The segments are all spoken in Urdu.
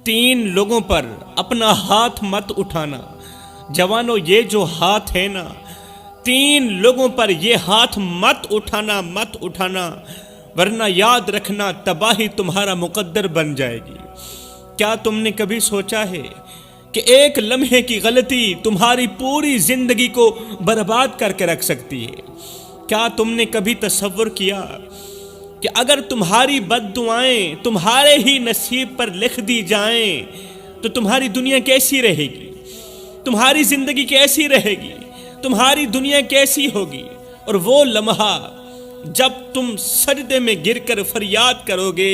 3 لوگوں پر اپنا ہاتھ مت اٹھانا۔ جوانوں، یہ جو ہاتھ ہے نا، 3 لوگوں پر یہ ہاتھ مت اٹھانا، ورنہ یاد رکھنا تباہی تمہارا مقدر بن جائے گی۔ کیا تم نے کبھی سوچا ہے کہ ایک لمحے کی غلطی تمہاری پوری زندگی کو برباد کر کے رکھ سکتی ہے؟ کیا تم نے کبھی تصور کیا کہ اگر تمہاری بد دعائیں تمہارے ہی نصیب پر لکھ دی جائیں تو تمہاری دنیا کیسی رہے گی؟ تمہاری زندگی کیسی رہے گی؟ تمہاری دنیا کیسی ہوگی؟ اور وہ لمحہ جب تم سجدے میں گر کر فریاد کرو گے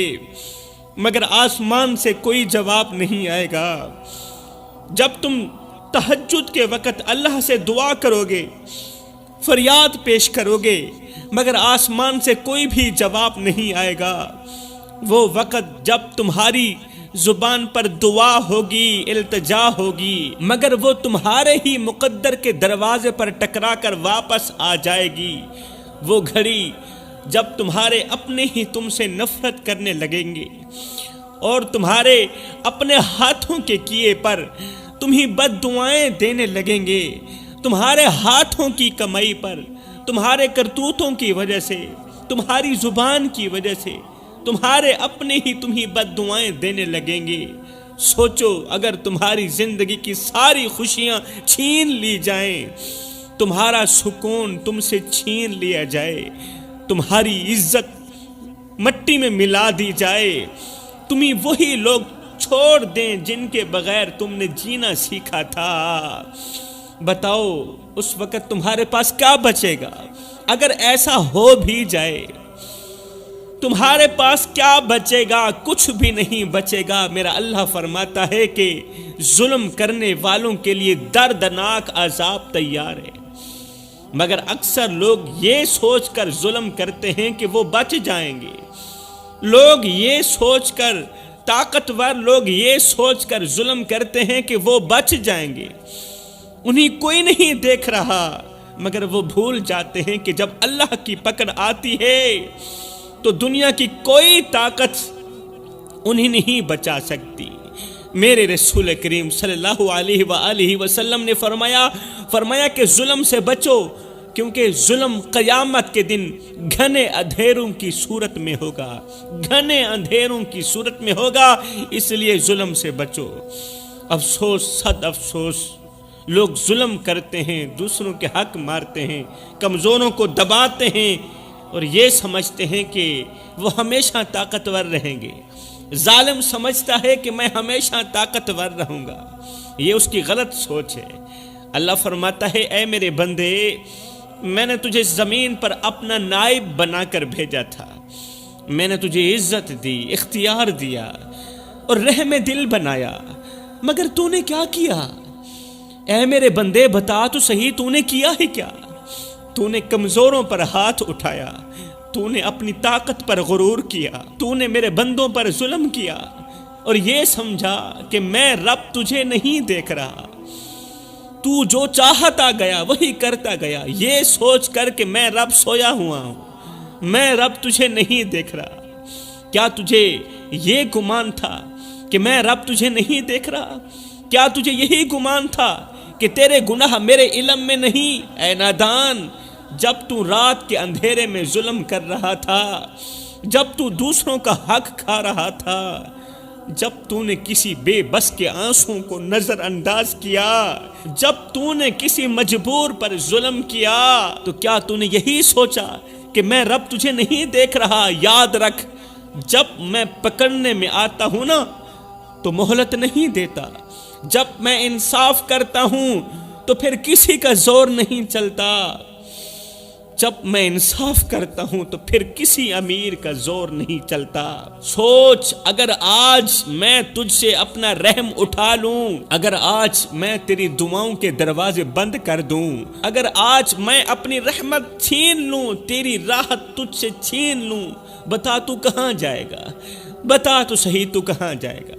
مگر آسمان سے کوئی جواب نہیں آئے گا، جب تم تہجد کے وقت اللہ سے دعا کرو گے، فریاد پیش کرو گے مگر آسمان سے کوئی بھی جواب نہیں آئے گا، وہ وقت جب تمہاری زبان پر دعا ہوگی، التجا ہوگی، مگر وہ تمہارے ہی مقدر کے دروازے پر ٹکرا کر واپس آ جائے گی، وہ گھڑی جب تمہارے اپنے ہی تم سے نفرت کرنے لگیں گے اور تمہارے اپنے ہاتھوں کے کیے پر تمہیں بد دعائیں دینے لگیں گے، تمہارے ہاتھوں کی کمائی پر، تمہارے کرتوتوں کی وجہ سے، تمہاری زبان کی وجہ سے تمہارے اپنے ہی تمہیں بد دعائیں دینے لگیں گے۔ سوچو، اگر تمہاری زندگی کی ساری خوشیاں چھین لی جائیں، تمہارا سکون تم سے چھین لیا جائے، تمہاری عزت مٹی میں ملا دی جائے، تمہیں وہی لوگ چھوڑ دیں جن کے بغیر تم نے جینا سیکھا تھا، بتاؤ اس وقت تمہارے پاس کیا بچے گا؟ اگر ایسا ہو بھی جائے تمہارے پاس کیا بچے گا؟ کچھ بھی نہیں بچے گا۔ میرا اللہ فرماتا ہے کہ ظلم کرنے والوں کے لیے دردناک عذاب تیار ہے، مگر اکثر لوگ یہ سوچ کر ظلم کرتے ہیں کہ وہ بچ جائیں گے، لوگ یہ سوچ کر، طاقتور لوگ یہ سوچ کر ظلم کرتے ہیں کہ وہ بچ جائیں گے، انہیں کوئی نہیں دیکھ رہا، مگر وہ بھول جاتے ہیں کہ جب اللہ کی پکڑ آتی ہے تو دنیا کی کوئی طاقت انہیں نہیں بچا سکتی۔ میرے رسول کریم صلی اللہ علیہ وآلہ وسلم نے فرمایا کہ ظلم سے بچو، کیونکہ ظلم قیامت کے دن گھنے اندھیروں کی صورت میں ہوگا، گھنے اندھیروں کی صورت میں ہوگا، اس لیے ظلم سے بچو۔ افسوس، صد افسوس، لوگ ظلم کرتے ہیں، دوسروں کے حق مارتے ہیں، کمزوروں کو دباتے ہیں اور یہ سمجھتے ہیں کہ وہ ہمیشہ طاقتور رہیں گے۔ ظالم سمجھتا ہے کہ میں ہمیشہ طاقتور رہوں گا، یہ اس کی غلط سوچ ہے۔ اللہ فرماتا ہے، اے میرے بندے، میں نے تجھے زمین پر اپنا نائب بنا کر بھیجا تھا، میں نے تجھے عزت دی، اختیار دیا اور رحم دل بنایا، مگر تو نے کیا کیا؟ اے میرے بندے بتا تو صحیح، تو نے کیا ہے کیا؟ تو نے کمزوروں پر ہاتھ اٹھایا، تو نے اپنی طاقت پر غرور کیا، تو نے میرے بندوں پر ظلم کیا اور یہ سمجھا کہ میں رب تجھے نہیں دیکھ رہا، تو جو چاہتا گیا وہی کرتا گیا، یہ سوچ کر کہ میں رب سویا ہوا ہوں، میں رب تجھے نہیں دیکھ رہا۔ کیا تجھے یہ گمان تھا کہ میں رب تجھے نہیں دیکھ رہا؟ کیا تجھے یہی گمان تھا کہ تیرے گناہ میرے علم میں نہیں؟ اے نادان، جب تو رات کے اندھیرے میں ظلم کر رہا تھا، جب تو دوسروں کا حق کھا رہا تھا، جب تو نے کسی بے بس کے آنسوں کو نظر انداز کیا، جب تو نے کسی مجبور پر ظلم کیا، تو کیا تو نے یہی سوچا کہ میں رب تجھے نہیں دیکھ رہا؟ یاد رکھ، جب میں پکڑنے میں آتا ہوں نا تو مہلت نہیں دیتا، جب میں انصاف کرتا ہوں تو پھر کسی کا زور نہیں چلتا، جب میں انصاف کرتا ہوں تو پھر کسی امیر کا زور نہیں چلتا۔ سوچ، اگر آج میں تجھ سے اپنا رحم اٹھا لوں، اگر آج میں تیری دعاؤں کے دروازے بند کر دوں، اگر آج میں اپنی رحمت چھین لوں، تیری راحت تجھ سے چھین لوں، بتا تو کہاں جائے گا؟ بتا تو صحیح، تو کہاں جائے گا؟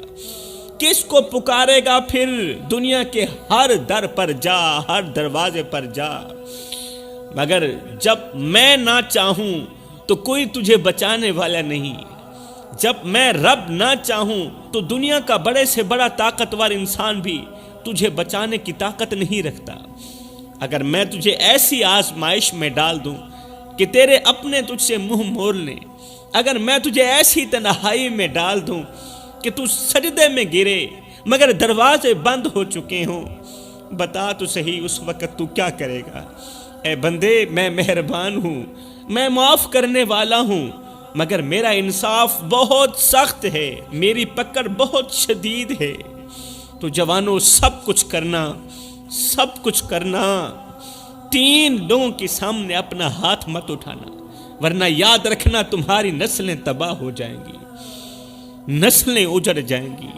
کس کو پکارے گا پھر؟ دنیا کے ہر در پر جا، ہر دروازے پر جا، مگر جب میں نہ چاہوں تو کوئی تجھے بچانے والا نہیں، جب میں رب نہ چاہوں تو دنیا کا بڑے سے بڑا طاقتور انسان بھی تجھے بچانے کی طاقت نہیں رکھتا۔ اگر میں تجھے ایسی آزمائش میں ڈال دوں کہ تیرے اپنے تجھ سے منہ موڑ لیں، اگر میں تجھے ایسی تنہائی میں ڈال دوں کہ تو سجدے میں گرے مگر دروازے بند ہو چکے ہوں، بتا تو صحیح اس وقت تو کیا کرے گا؟ اے بندے، میں مہربان ہوں، میں معاف کرنے والا ہوں، مگر میرا انصاف بہت سخت ہے، میری پکڑ بہت شدید ہے۔ تو جوانوں، سب کچھ کرنا، 3 لوگوں کے سامنے اپنا ہاتھ مت اٹھانا، ورنہ یاد رکھنا تمہاری نسلیں تباہ ہو جائیں گی، نسلیں اجڑ جائیں گی۔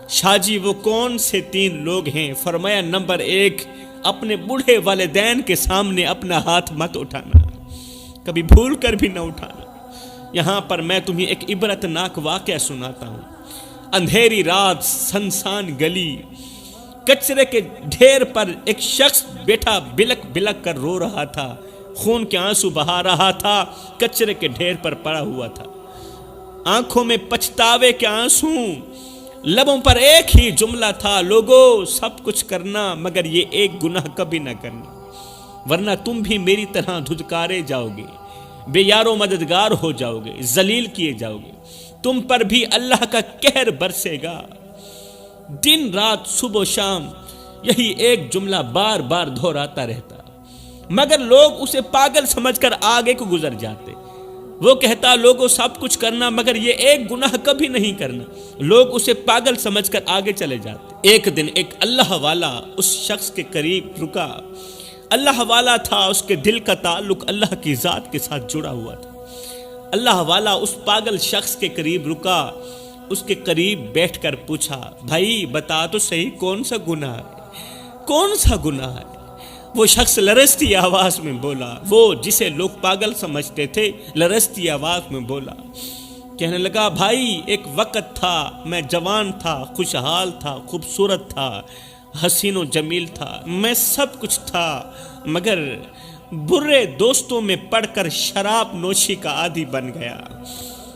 شاہ جی وہ کون سے 3 لوگ ہیں؟ فرمایا نمبر 1، اپنے بوڑھے والدین کے سامنے اپنا ہاتھ مت اٹھانا، کبھی بھول کر بھی نہ اٹھانا۔ یہاں پر میں تمہیں ایک عبرتناک واقعہ سناتا ہوں۔ اندھیری رات، سنسان گلی، کچرے کے ڈھیر پر ایک شخص بیٹھا بلک بلک کر رو رہا تھا، خون کے آنسو بہا رہا تھا، کچرے کے ڈھیر پر پڑا ہوا تھا، آنکھوں میں پچھتاوے کے آنسو، لبوں پر ایک ہی جملہ تھا، لوگو سب کچھ کرنا مگر یہ ایک گناہ کبھی نہ کرنا، ورنہ تم بھی میری طرح دھتکارے جاؤ گے، بے یار و مددگار ہو جاؤ گے، ذلیل کیے جاؤ گے، تم پر بھی اللہ کا قہر برسے گا۔ دن رات، صبح و شام یہی ایک جملہ بار بار دہراتا رہتا، مگر لوگ اسے پاگل سمجھ کر آگے کو گزر جاتے۔ وہ کہتا لوگوں سب کچھ کرنا مگر یہ ایک گناہ کبھی نہیں کرنا، لوگ اسے پاگل سمجھ کر آگے چلے جاتے۔ ایک دن ایک اللہ والا اس شخص کے قریب رکا۔ اللہ والا تھا، اس کے دل کا تعلق اللہ کی ذات کے ساتھ جڑا ہوا تھا۔ اللہ والا اس پاگل شخص کے قریب رکا، اس کے قریب بیٹھ کر پوچھا، بھائی بتا تو صحیح کون سا گناہ ہے، کون سا گناہ ہے؟ وہ شخص لرزتی آواز میں بولا، وہ جسے لوگ پاگل سمجھتے تھے لرزتی آواز میں بولا، کہنے لگا، بھائی ایک وقت تھا، میں جوان تھا، خوشحال تھا، خوبصورت تھا، حسین و جمیل تھا، میں سب کچھ تھا، مگر برے دوستوں میں پڑھ کر شراب نوشی کا عادی بن گیا۔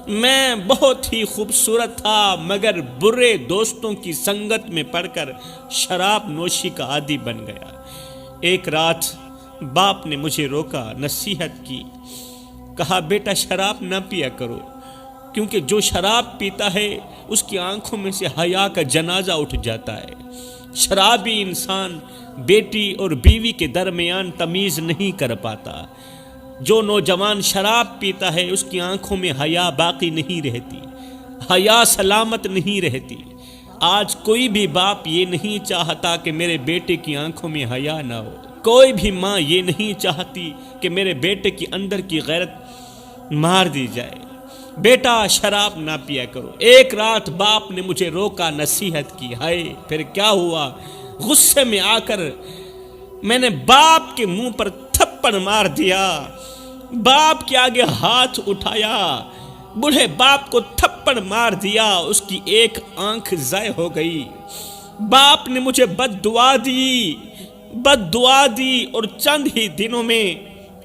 میں بہت ہی خوبصورت تھا مگر برے دوستوں کی سنگت میں پڑھ کر شراب نوشی کا عادی بن گیا۔ ایک رات باپ نے مجھے روکا، نصیحت کی، کہا بیٹا شراب نہ پیا کرو، کیونکہ جو شراب پیتا ہے اس کی آنکھوں میں سے حیا کا جنازہ اٹھ جاتا ہے۔ شرابی انسان بیٹی اور بیوی کے درمیان تمیز نہیں کر پاتا۔ جو نوجوان شراب پیتا ہے اس کی آنکھوں میں حیا باقی نہیں رہتی، حیا سلامت نہیں رہتی۔ آج کوئی بھی باپ یہ نہیں چاہتا کہ میرے بیٹے کی آنکھوں میں حیا نہ ہو، کوئی بھی ماں یہ نہیں چاہتی کہ میرے بیٹے کی اندر کی غیرت مار دی جائے۔ بیٹا شراب نہ پیا کرو۔ ایک رات باپ نے مجھے روکا، نصیحت کی، ہائے پھر کیا ہوا؟ غصے میں آ کر میں نے باپ کے منہ پر تھپڑ مار دیا، باپ کے آگے ہاتھ اٹھایا، بوڑھے باپ کو تھپڑ مار دیا، اس کی ایک آنکھ ضائع ہو گئی۔ باپ نے مجھے بد دعا دی اور چند ہی دنوں میں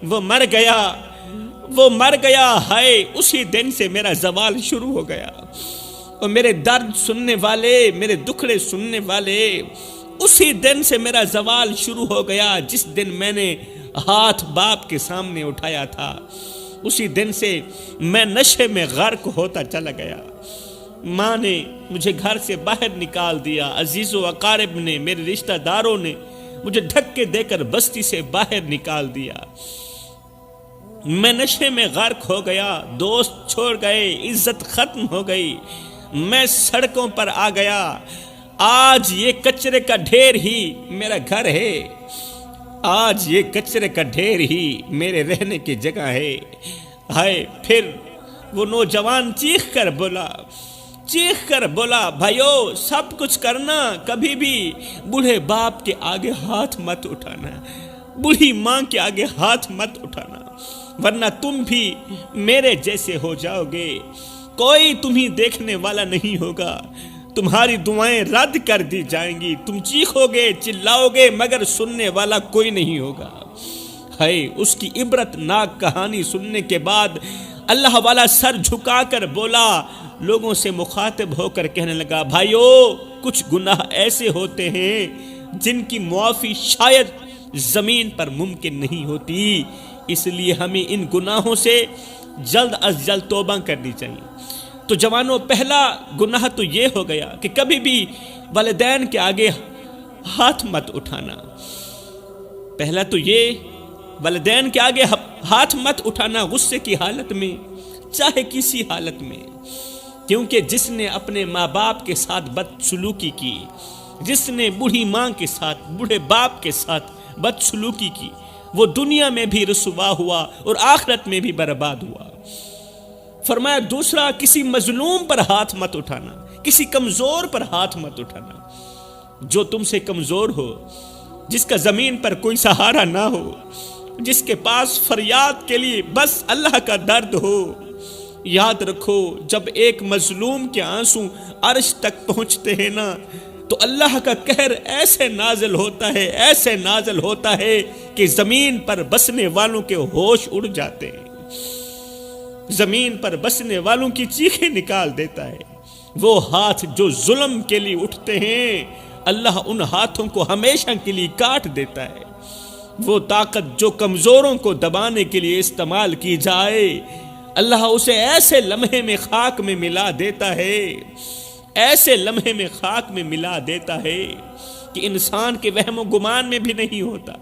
وہ مر گیا۔ ہائے اسی دن سے میرا زوال شروع ہو گیا، اور میرے درد سننے والے، میرے دکھڑے سننے والے، اسی دن سے میرا زوال شروع ہو گیا جس دن میں نے ہاتھ باپ کے سامنے اٹھایا تھا۔ اسی دن سے میں نشے میں غرق ہوتا چلا گیا۔ ماں نے مجھے گھر سے باہر نکال دیا، عزیز و اقارب نے، میرے رشتہ داروں نے مجھے دھکے دے کر بستی سے باہر نکال دیا۔ میں نشے میں غرق ہو گیا، دوست چھوڑ گئے، عزت ختم ہو گئی، میں سڑکوں پر آ گیا۔ آج یہ کچرے کا ڈھیر ہی میرا گھر ہے، آج یہ کچرے کا ڈھیر ہی میرے رہنے کی جگہ ہے۔ ہائے پھر وہ نوجوان چیخ کر بولا، بھائیو سب کچھ کرنا، کبھی بھی بوڑھے باپ کے آگے ہاتھ مت اٹھانا، بوڑھی ماں کے آگے ہاتھ مت اٹھانا، ورنہ تم بھی میرے جیسے ہو جاؤ گے، کوئی تمہیں دیکھنے والا نہیں ہوگا، تمہاری دعائیں رد کر دی جائیں گی، تم چیخو گے چلاؤ گے مگر سننے والا کوئی نہیں ہوگا۔ ہائے اس کی عبرت ناک کہانی سننے کے بعد اللہ والا سر جھکا کر بولا، لوگوں سے مخاطب ہو کر کہنے لگا، بھائیو کچھ گناہ ایسے ہوتے ہیں جن کی معافی شاید زمین پر ممکن نہیں ہوتی، اس لیے ہمیں ان گناہوں سے جلد از جلد توبہ کرنی چاہیے۔ تو جوانوں، پہلا گناہ تو یہ ہو گیا کہ کبھی بھی والدین کے آگے ہاتھ مت اٹھانا۔ پہلا تو یہ، والدین کے آگے ہاتھ مت اٹھانا، غصے کی حالت میں چاہے کسی حالت میں، کیونکہ جس نے اپنے ماں باپ کے ساتھ بدسلوکی کی، جس نے بوڑھی ماں کے ساتھ، بوڑھے باپ کے ساتھ بدسلوکی کی، وہ دنیا میں بھی رسوا ہوا اور آخرت میں بھی برباد ہوا۔ فرمایا دوسرا، کسی مظلوم پر ہاتھ مت اٹھانا، کسی کمزور پر ہاتھ مت اٹھانا۔ جو تم سے کمزور ہو، جس کا زمین پر کوئی سہارا نہ ہو، جس کے پاس فریاد کے لیے بس اللہ کا درد ہو، یاد رکھو جب ایک مظلوم کے آنسو عرش تک پہنچتے ہیں نا، تو اللہ کا قہر ایسے نازل ہوتا ہے، ایسے نازل ہوتا ہے کہ زمین پر بسنے والوں کے ہوش اڑ جاتے ہیں، زمین پر بسنے والوں کی چیخیں نکال دیتا ہے۔ وہ ہاتھ جو ظلم کے لیے اٹھتے ہیں، اللہ ان ہاتھوں کو ہمیشہ کے لیے کاٹ دیتا ہے۔ وہ طاقت جو کمزوروں کو دبانے کے لیے استعمال کی جائے، اللہ اسے ایسے لمحے میں خاک میں ملا دیتا ہے، ایسے لمحے میں خاک میں ملا دیتا ہے کہ انسان کے وہم و گمان میں بھی نہیں ہوتا۔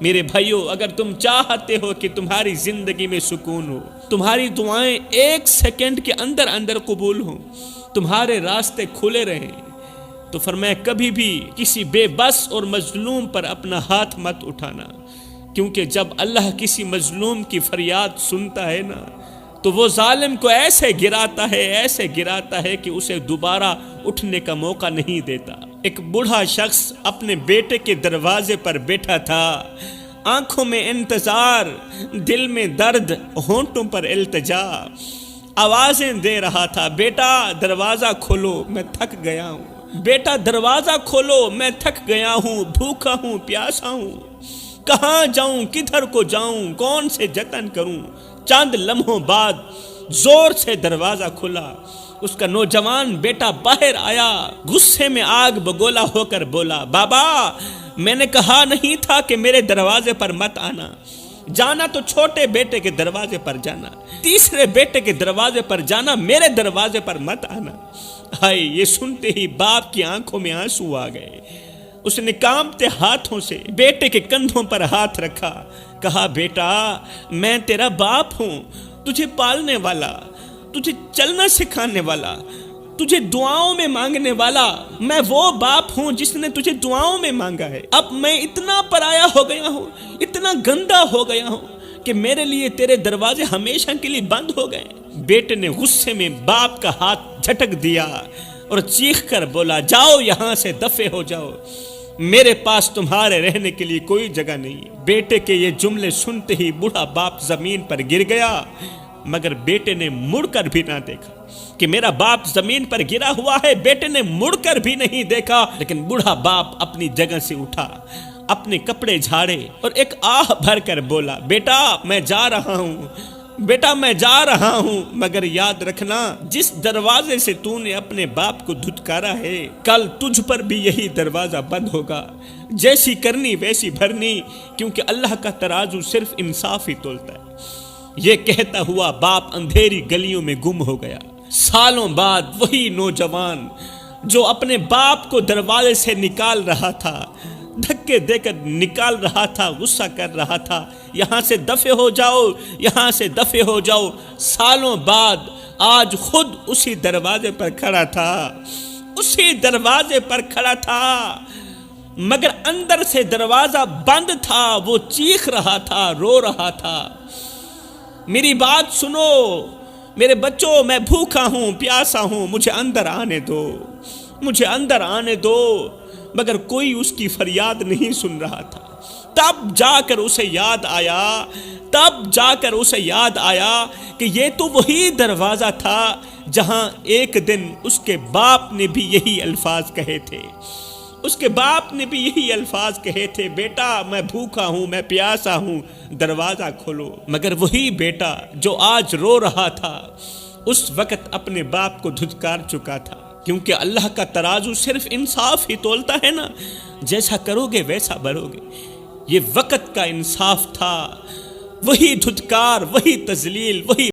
میرے بھائیو، اگر تم چاہتے ہو کہ تمہاری زندگی میں سکون ہو، تمہاری دعائیں 1 سیکنڈ کے اندر اندر قبول ہوں، تمہارے راستے کھلے رہیں، تو فرمایا کبھی بھی کسی بے بس اور مظلوم پر اپنا ہاتھ مت اٹھانا، کیونکہ جب اللہ کسی مظلوم کی فریاد سنتا ہے نا، تو وہ ظالم کو ایسے گراتا ہے، ایسے گراتا ہے کہ اسے دوبارہ اٹھنے کا موقع نہیں دیتا۔ ایک بوڑھا شخص اپنے بیٹے کے دروازے پر بیٹھا تھا، آنکھوں میں انتظار، دل میں درد، ہونٹوں پر التجا، آوازیں دے رہا تھا، بیٹا دروازہ کھولو میں تھک گیا ہوں، بیٹا دروازہ کھولو میں تھک گیا ہوں، بھوکا ہوں، پیاسا ہوں، کہاں جاؤں، کدھر کو جاؤں، کون سے جتن کروں۔ چند لمحوں بعد زور سے دروازہ کھلا، اس کا نوجوان بیٹا باہر آیا، غصے میں آگ بگولا ہو کر بولا، بابا میں نے کہا نہیں تھا کہ میرے دروازے پر مت آنا، جانا تو چھوٹے بیٹے کے دروازے پر جانا، تیسرے بیٹے کے دروازے پر جانا، میرے دروازے پر مت آنا۔ ہائے، یہ سنتے ہی باپ کی آنکھوں میں آنسو آ گئے۔ اس نے کانپتے ہاتھوں سے بیٹے کے کندھوں پر ہاتھ رکھا، کہا بیٹا میں تیرا باپ ہوں، تجھے پالنے والا، تجھے چلنا سکھانے والا، تجھے دعاؤں میں مانگنے والا، میں وہ باپ ہوں جس نے تجھے دعاؤں میں مانگا ہے۔ اب میں اتنا پرایا ہو گیا ہوں، اتنا گندا ہو گیا ہوں کہ میرے لیے تیرے دروازے ہمیشہ کے لیے بند ہو گئے۔ بیٹے نے غصے میں باپ کا ہاتھ جھٹک دیا اور چیخ کر بولا، جاؤ یہاں سے، دفع ہو جاؤ، میرے پاس تمہارے رہنے کے لیے کوئی جگہ نہیں۔ بیٹے کے یہ جملے سنتے ہی بوڑھا باپ زمین پر گر گیا، مگر بیٹے نے مڑ کر بھی نہ دیکھا کہ میرا باپ زمین پر گرا ہوا ہے۔ بیٹے نے مڑ کر بھی نہیں دیکھا، لیکن بوڑھا باپ اپنی جگہ سے اٹھا، اپنے کپڑے جھاڑے اور ایک آہ بھر کر بولا، بیٹا میں جا رہا ہوں، بیٹا میں جا رہا ہوں، مگر یاد رکھنا جس دروازے سے تو نے اپنے باپ کو دھتکارا ہے، کل تجھ پر بھی یہی دروازہ بند ہوگا، جیسی کرنی ویسی بھرنی، کیونکہ اللہ کا ترازو صرف انصاف ہی تولتا ہے۔ یہ کہتا ہوا باپ اندھیری گلیوں میں گم ہو گیا۔ سالوں بعد وہی نوجوان جو اپنے باپ کو دروازے سے نکال رہا تھا، دھکے دے کر نکال رہا تھا، غصہ کر رہا تھا، یہاں سے دفع ہو جاؤ، یہاں سے دفع ہو جاؤ، سالوں بعد آج خود اسی دروازے پر کھڑا تھا، اسی دروازے پر کھڑا تھا، مگر اندر سے دروازہ بند تھا، وہ چیخ رہا تھا، رو رہا تھا، میری بات سنو میرے بچوں، میں بھوکا ہوں، پیاسا ہوں، مجھے اندر آنے دو، مجھے اندر آنے دو، مگر کوئی اس کی فریاد نہیں سن رہا تھا۔ تب جا کر اسے یاد آیا، تب جا کر اسے یاد آیا کہ یہ تو وہی دروازہ تھا جہاں ایک دن اس کے باپ نے بھی یہی الفاظ کہے تھے، اس کے باپ نے بھی یہی الفاظ کہے تھے، بیٹا میں بھوکا ہوں، میں پیاسا ہوں، دروازہ کھولو۔ مگر وہی بیٹا جو آج رو رہا تھا اس وقت اپنے باپ کو دھتکار چکا تھا، کیونکہ اللہ کا ترازو صرف انصاف ہی تولتا ہے نا، جیسا کرو گے ویسا بھرو گے۔ یہ وقت کا انصاف تھا، وہی دھتکار، وہی تذلیل، وہی